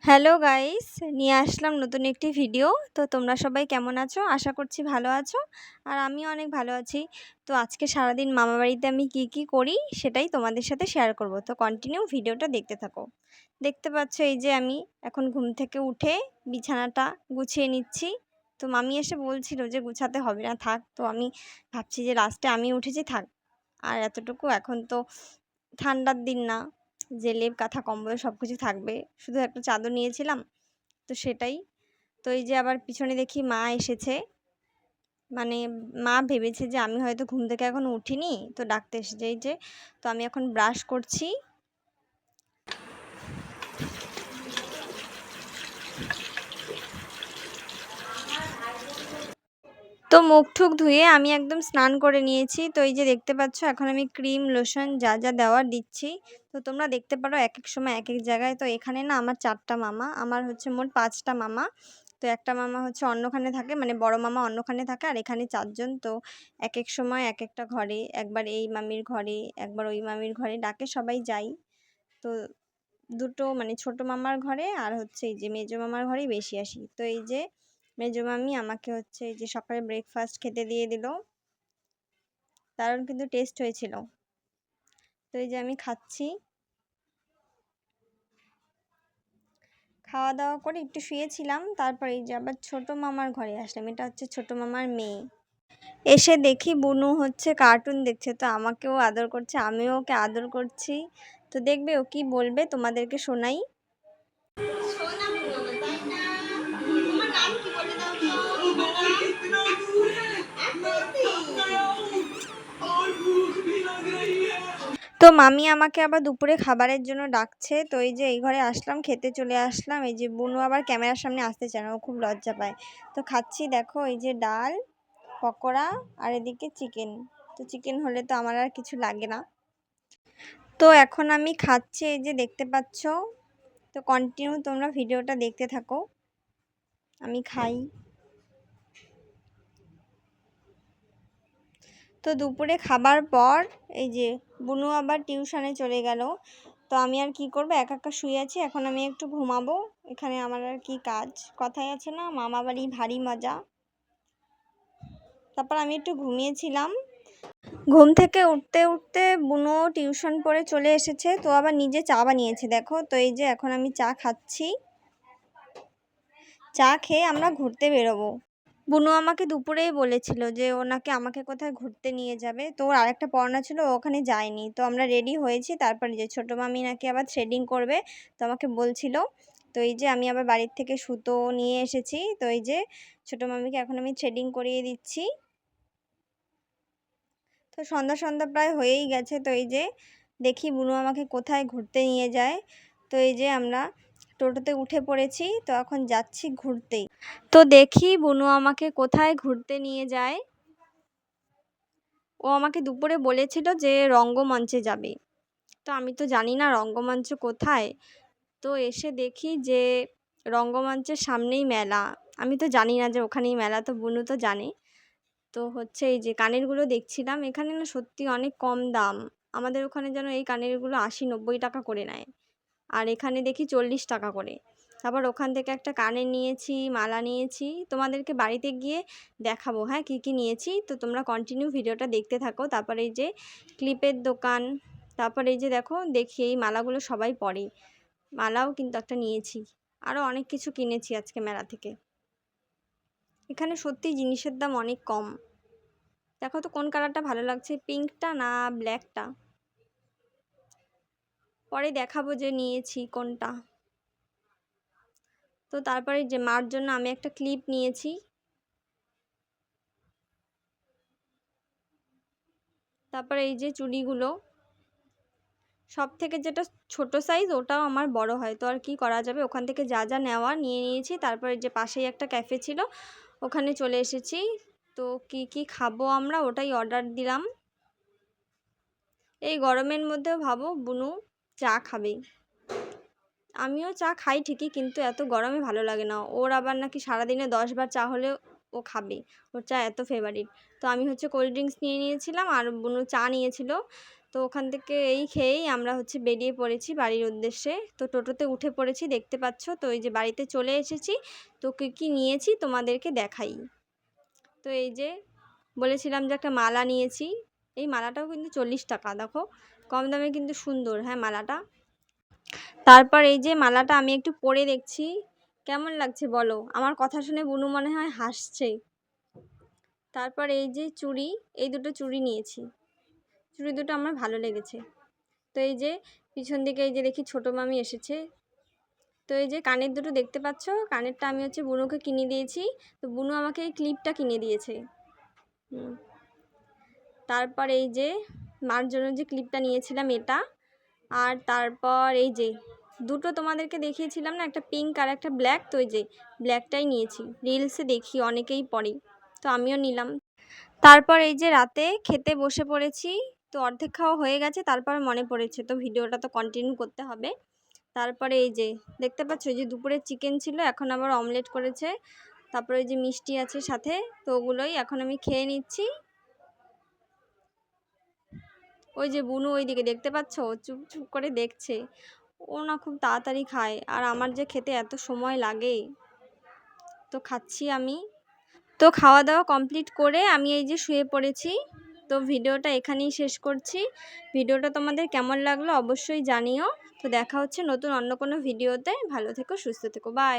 Hello guys, নিয়ে আসলাম নতুন একটি ভিডিও। তো তোমরা সবাই কেমন আছো? আশা করছি ভালো আছো। আর আমিও অনেক ভালো আছি। তো আজকে সারাদিন মামাবাড়িতে আমি কি করি সেটাই তোমাদের সাথে শেয়ার করব। তো কন্টিনিউ ভিডিওটা দেখতে থাকো। দেখতে পাচ্ছ এই যে আমি এখন ঘুম থেকে উঠে বিছানাটা গুছিয়ে নিচ্ছি। তো মামি এসে বলছিল যে গুছাতে হবে না, থাক। তো আমি ভাবছি যে লাস্টে আমি উঠেছি, থাক। আর এতটুকু এখন তো ঠান্ডার দিন না যে লেপ কাঁথা কম্বল সব কিছু থাকবে, শুধু একটা চাদর নিয়েছিলাম, তো সেটাই। তো এই যে আবার পিছনে দেখি মা এসেছে, মানে মা ভেবেছে যে আমি হয়তো ঘুম থেকে এখন উঠিনি, তো ডাকতে এসেছে। এই যে, তো আমি এখন ব্রাশ করছি। তো মুখ টুক ধুয়ে আমি একদম স্নান করে নিয়েছি। তো এই যে দেখতে পাচ্ছ এখন আমি ক্রিম লোশন যা যা দেওয়ার দিচ্ছি। তো তোমরা দেখতে পারো এক এক সময় এক এক জায়গায়। তো এখানে না আমার 4টা মামা, আমার হচ্ছে মোট 5টা মামা। তো একটা মামা হচ্ছে অন্যখানে থাকে, মানে বড় মামা অন্যখানে থাকে, আর এখানে 4জন। তো এক এক সময় এক একটা ঘরে, একবার এই মামির ঘরে, একবার ওই মামির ঘরে ডাকে, সবাই যাই। তো দুটো মানে ছোট মামার ঘরে আর হচ্ছে এই যে মেজো মামার ঘরেই বেশি আসি। তো এই যে মেজো মামি আমাকে হচ্ছে এই যে সকালে ব্রেকফাস্ট খেতে দিয়ে দিল, দারুণ কিন্তু টেস্ট হয়েছিল। তো এই যে আমি খাচ্ছি, খাওয়া দাওয়া করে একটু শুয়েছিলাম। তারপর এই যে আবার ছোট মামার ঘরে আসলাম, এটা হচ্ছে ছোট মামার মেয়ে। এসে দেখি বুনু হচ্ছে কার্টুন দেখছে, তো আমাকেও আদর করছে, আমিও ওকে আদর করছি। তো দেখবে ও কি বলবে, তোমাদেরকে শোনাই। তো মামি আমাকে আবার দুপুরে খাবারের জন্য ডাকছে। তো এই যে এই ঘরে আসলাম, খেতে চলে আসলাম। এই যে বুনু আবার ক্যামেরার সামনে আসতে চায় না, ও খুব লজ্জা পায়। তো খাচ্ছি, দেখো এই যে ডাল, পকোড়া, আর এদিকে চিকেন। তো চিকেন হলে তো আমার আর কিছু লাগে না। তো এখন আমি খাচ্ছি, এই যে দেখতে পাচ্ছ। তো কন্টিনিউ তোমরা ভিডিওটা দেখতে থাকো, আমি খাই। তো দুপুরে খাবার পর এই যে বুনু আবার টিউশনে চলে গেল। তো আমি আর কি করব, একা একা শুয়ে আছি। এখন আমি একটু ঘুমাবো, এখানে আমার আর কি কাজ। কথাই আছে না, মামা বাড়ি ভারী মজা। তারপর আমি একটু ঘুমিয়েছিলাম। ঘুম থেকে উঠতে উঠতে বুনু টিউশন পড়ে চলে এসেছে। তো আবার নিজে চা বানিয়েছে, দেখো। তো এই যে এখন আমি চা খাচ্ছি, চা খেয়ে আমরা ঘুরতে বেরোবো। বুনু আমাকে দুপুরেই বলেছিল যে ওনাকে আমাকে কোথায় ঘুরতে নিয়ে যাবে। তো ওর আরেকটা পড়ানো ছিল, ওখানে যায়নি। তো আমরা রেডি হয়েছি, তারপরে যে ছোটো মামি নাকি আবার থ্রেডিং করবে, তো আমাকে বলছিল। তো এই যে আমি আবার বাড়ির থেকে সুতো নিয়ে এসেছি। তো এই যে ছোটো মামিকে এখন আমি থ্রেডিং করিয়ে দিচ্ছি। তো সন্ধ্যা সন্ধ্যা প্রায় হয়েই গেছে। তো এই যে দেখি বুনু আমাকে কোথায় ঘুরতে নিয়ে যায়। তো এই যে আমরা টোটোতে উঠে পড়েছি, তো এখন যাচ্ছি ঘুরতেই। তো দেখি বুনু আমাকে কোথায় ঘুরতে নিয়ে যায়। ও আমাকে দুপুরে বলেছিল যে রঙ্গমঞ্চে যাবে। তো আমি তো জানি না রঙ্গমঞ্চ কোথায়। তো এসে দেখি যে রঙ্গমঞ্চের সামনেই মেলা। আমি তো জানি না যে ওখানেই মেলা, তো বুনু তো জানে। তো হচ্ছে এই যে কানেরগুলো দেখছিলাম, এখানে না সত্যি অনেক কম দাম। আমাদের ওখানে যেন এই কানেরগুলো 80-90 টাকা করে নেয়, আর এখানে দেখি 40 টাকা করে। তারপর ওখান থেকে একটা কানের নিয়েছি, মালা নিয়েছি। তোমাদেরকে বাড়িতে গিয়ে দেখাবো, হ্যাঁ, কি নিয়েছি। তো তোমরা কন্টিনিউ ভিডিওটা দেখতে থাকো। তারপর এই যে ক্লিপের দোকান, তারপর এই যে দেখি এই মালাগুলো সবাই পরে, মালাও কিন্তু একটা নিয়েছি। আরও অনেক কিছু কিনেছি আজকে মেলা থেকে। এখানে সত্যি জিনিসের দাম অনেক কম। দেখো তো কোন কালারটা ভালো লাগছে, পিঙ্কটা না ব্ল্যাকটা। পরে দেখাবো যে নিয়েছি কোনটা। তো তারপরে যে মার জন্য আমি একটা ক্লিপ নিয়েছি। তারপরে এই যে চুড়িগুলো, সব থেকে যেটা ছোট সাইজ ওটাও আমার বড় হয়, তো আর কি করা যাবে। ওখান থেকে যা যা নেওয়া নিয়ে নিয়েছি। তারপরে যে পাশেই একটা ক্যাফে ছিল, ওখানে চলে এসেছি। তো কি খাবো আমরা, ওটাই অর্ডার দিলাম। এই গরমের মধ্যেও ভাবো বুনু চা খাবে। আমিও চা খাই ঠিকই, কিন্তু এত গরমে ভালো লাগে না। ওর আবার নাকি সারাদিনে 10 বার চা হলেও ও খাবে, ওর চা এত ফেভারিট। তো আমি হচ্ছে কোল্ড ড্রিঙ্কস নিয়ে নিয়েছিলাম, আর বুনু চা নিয়েছিল। তো ওখান থেকে এই খেয়েই আমরা হচ্ছে বেরিয়ে পড়েছি বাড়ির উদ্দেশ্যে। তো টোটোতে উঠে পড়েছি, দেখতে পাচ্ছ। তো এই যে বাড়িতে চলে এসেছি। তো কী কী নিয়েছি তোমাদেরকে দেখাই। তো এই যে বলেছিলাম যে একটা মালা নিয়েছি। এই মালাটাও কিন্তু 40 টাকা, দেখো কম দামে কিন্তু সুন্দর, হ্যাঁ মালাটা। তারপর এই যে মালাটা আমি একটু পরে দেখছি কেমন লাগছে বলো। আমার কথা শুনে বুনু মনে হয় হাসছে। তারপর এই যে চুড়ি, এই দুটো চুড়ি নিয়েছি। চুড়ি দুটো আমার ভালো লেগেছে। তো এই যে পিছন দিকে এই যে দেখি ছোটো মামি এসেছে। তো এই যে কানের দুটো দেখতে পাচ্ছ, কানেরটা আমি হচ্ছে বুনুকে কিনে দিয়েছি। তো বুনু আমাকে এই ক্লিপটা কিনে দিয়েছে। তারপর এই যে মার জন্য যে ক্লিপটা নিয়েছিলাম এটা। আর তারপর এই যে দুটো তোমাদেরকে দেখিয়েছিলাম না, একটা পিঙ্ক আর একটা ব্ল্যাক। তো এই যে ব্ল্যাকটাই নিয়েছি, রিলসে দেখি অনেকেই পরে, তো আমিও নিলাম। তারপর এই যে রাতে খেতে বসে পড়েছি। তো অর্ধেক খাওয়া হয়ে গেছে, তারপর মনে পড়েছে তো ভিডিওটা তো কন্টিনিউ করতে হবে। তারপরে এই যে দেখতে পাচ্ছ, এই যে দুপুরে চিকেন ছিল, এখন আবার অমলেট করেছে। তারপরে এই যে মিষ্টি আছে সাথে, তো ওগুলোই এখন আমি খেয়ে নিচ্ছি। ওই যে বুনু ওইদিকে দেখতে পাচ্ছ, চুপ চুপ করে দেখছে। ও না খুব তাড়াতাড়ি খায়, আর আমার যে খেতে এত সময় লাগে। তো খাচ্ছি আমি। তো খাওয়া দাওয়া কমপ্লিট করে আমি এই যে শুয়ে পড়েছি। তো ভিডিওটা এখানেই শেষ করছি। ভিডিওটা তোমাদের কেমন লাগলো অবশ্যই জানিও। তো দেখা হচ্ছে নতুন অন্য কোনো ভিডিওতে। ভালো থেকো, সুস্থ থেকো, বাই।